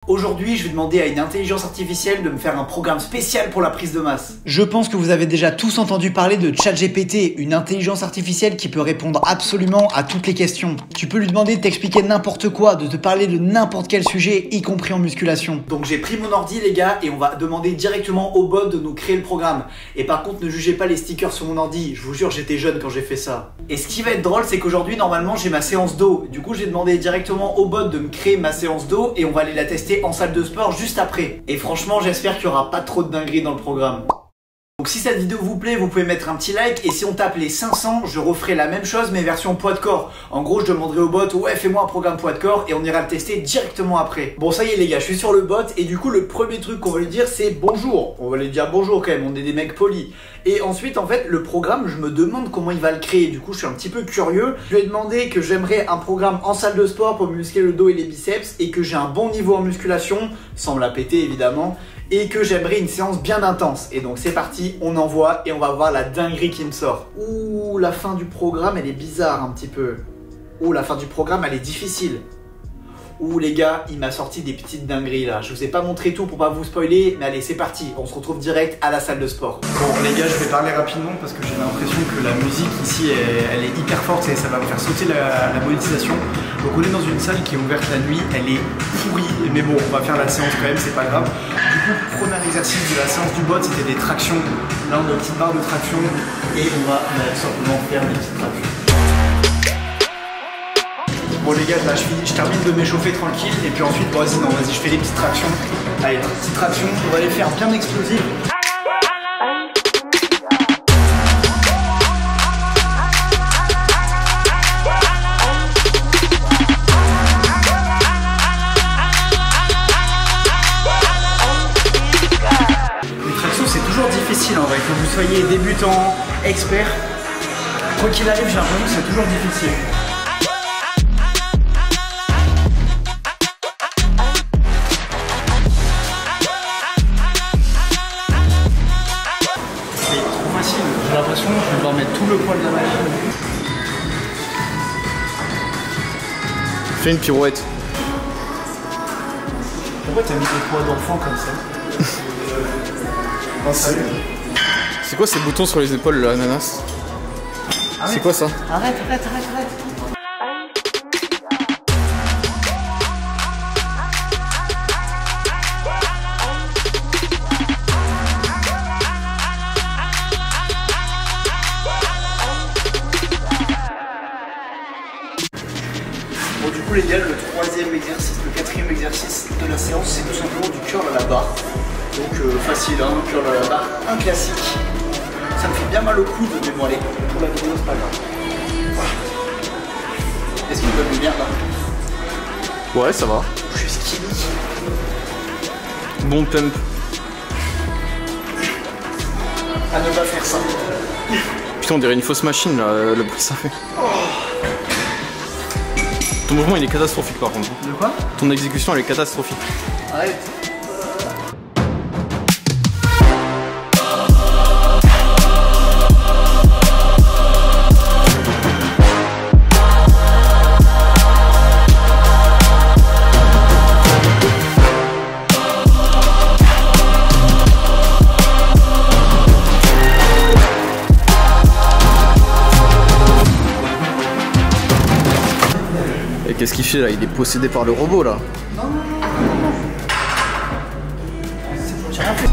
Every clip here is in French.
Aujourd'hui, je vais demander à une intelligence artificielle de me faire un programme spécial pour la prise de masse. Je pense que vous avez déjà tous entendu parler de ChatGPT, une intelligence artificielle qui peut répondre absolument à toutes les questions. Tu peux lui demander de t'expliquer n'importe quoi, de te parler de n'importe quel sujet, y compris en musculation. Donc j'ai pris mon ordi les gars et on va demander directement au bot de nous créer le programme. Et par contre, ne jugez pas les stickers sur mon ordi, je vous jure j'étais jeune quand j'ai fait ça. Et ce qui va être drôle, c'est qu'aujourd'hui normalement j'ai ma séance d'eau. Du coup j'ai demandé directement au bot de me créer ma séance d'eau et on va aller la tester en salle de sport juste après. Et franchement j'espère qu'il n'y aura pas trop de dingueries dans le programme. Donc si cette vidéo vous plaît, vous pouvez mettre un petit like et si on tape les 500, je referai la même chose mais version poids de corps. En gros, je demanderai au bot, ouais fais-moi un programme poids de corps et on ira le tester directement après. Bon ça y est les gars, je suis sur le bot et du coup le premier truc qu'on va lui dire c'est bonjour. On va lui dire bonjour quand même, on est des mecs polis. Et ensuite en fait le programme, je me demande comment il va le créer. Du coup je suis un petit peu curieux. Je lui ai demandé que j'aimerais un programme en salle de sport pour muscler le dos et les biceps et que j'ai un bon niveau en musculation, sans me la péter évidemment. Et que j'aimerais une séance bien intense. Et donc c'est parti, on envoie et on va voir la dinguerie qui me sort. Ouh, la fin du programme elle est bizarre un petit peu. Ouh, la fin du programme elle est difficile. Ouh les gars, il m'a sorti des petites dingueries là. Je vous ai pas montré tout pour pas vous spoiler, mais allez c'est parti, on se retrouve direct à la salle de sport. Bon les gars, je vais parler rapidement parce que j'ai l'impression que la musique ici elle est hyper forte et ça va me faire sauter la monétisation. Donc on est dans une salle qui est ouverte la nuit, elle est pourrie, mais bon on va faire la séance quand même, c'est pas grave. Du coup, premier exercice de la séance du bot, c'était des tractions. Là on a une petite barre de traction et on va simplement faire des petites tractions. Bon les gars, là je termine de m'échauffer tranquille et puis ensuite, bon, vas-y, je fais des petites tractions. Allez, petites tractions, on va les faire bien explosives. Les tractions c'est toujours difficile en vrai, que vous soyez débutant, expert. Quoi qu'il arrive, j'ai l'impression que c'est toujours difficile. J'ai l'impression que je vais devoir mettre tout le poids de la machine. Fais une pirouette. Pourquoi t'as mis des poids d'enfant comme ça? Oh, c'est quoi ces boutons sur les épaules là, ananas? C'est quoi ça? Arrête. Bon du coup les gars, le troisième exercice, le quatrième exercice de la séance, c'est tout simplement du curl à la barre. Donc facile, hein, curl à la barre, un classique. Ça me fait bien mal au coude, mais bon allez, pour la vidéo c'est pas grave. Voilà. Est-ce qu'il me donne bien là? Ouais, ça va. Je suis skinny. Bon pump. À ne pas faire ça. Putain, on dirait une fausse machine là, le bruit que ça fait. Ton mouvement il est catastrophique par contre. De quoi? Ton exécution elle est catastrophique. Arrête. Et qu'est-ce qu'il fait là? Il est possédé par le robot là. Non. C'est bon, j'ai rien fait.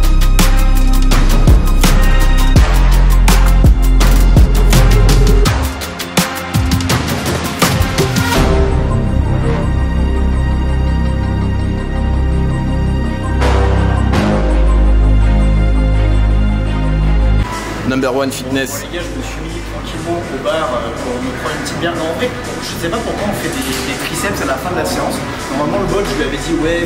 Number one fitness. Bon, les gars, je me suis mis tranquillement au bar pour me prendre une petite bière. Non, en vrai, je sais pas pourquoi on fait des triceps à la fin de la séance. Normalement, le bot, je lui avais dit, ouais,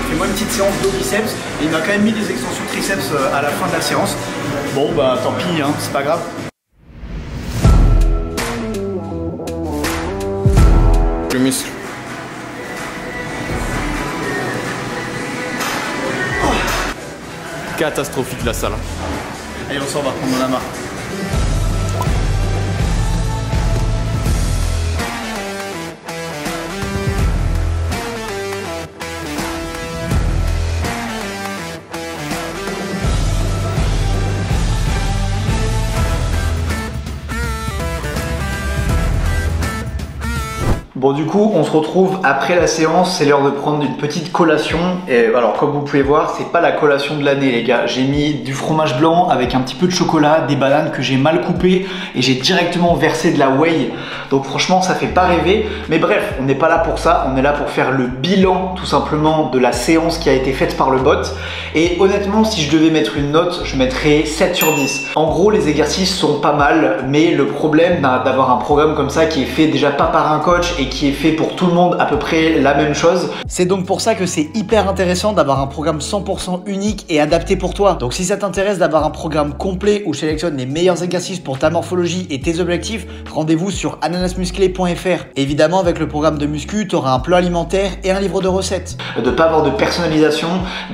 fais-moi une petite séance de biceps. Et il m'a quand même mis des extensions triceps à la fin de la séance. Bon, bah tant pis, hein, c'est pas grave. Le muscle. Catastrophique la salle. Allez, on s'en va, on en a marre. Bon du coup on se retrouve après la séance, c'est l'heure de prendre une petite collation. Et alors comme vous pouvez voir, c'est pas la collation de l'année les gars. J'ai mis du fromage blanc avec un petit peu de chocolat, des bananes que j'ai mal coupées et j'ai directement versé de la whey. Donc franchement ça fait pas rêver. Mais bref, on n'est pas là pour ça, on est là pour faire le bilan tout simplement de la séance qui a été faite par le bot. Et honnêtement si je devais mettre une note, je mettrais 7 sur 10. En gros les exercices sont pas mal, mais le problème d'avoir un programme comme ça qui est fait déjà pas par un coach et qui est fait pour tout le monde à peu près la même chose. C'est donc pour ça que c'est hyper intéressant d'avoir un programme 100% unique et adapté pour toi. Donc si ça t'intéresse d'avoir un programme complet où je sélectionne les meilleurs exercices pour ta morphologie et tes objectifs, rendez-vous sur ananasmusclé.fr. Évidemment avec le programme de muscu, tu auras un plan alimentaire et un livre de recettes. De pas avoir de personnalisation,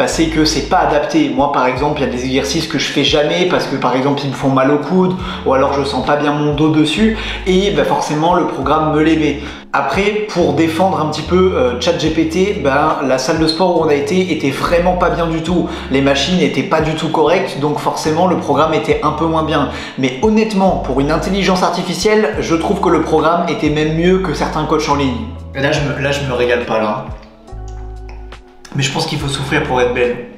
c'est que c'est pas adapté. Moi par exemple, il y a des exercices que je fais jamais parce que par exemple ils me font mal au coude ou alors je sens pas bien mon dos dessus et forcément le programme me les met. Après, pour défendre un petit peu ChatGPT, la salle de sport où on a été était vraiment pas bien du tout. Les machines n'étaient pas du tout correctes, donc forcément le programme était un peu moins bien. Mais honnêtement, pour une intelligence artificielle, je trouve que le programme était même mieux que certains coachs en ligne. Et là, je me régale pas là. Mais je pense qu'il faut souffrir pour être belle.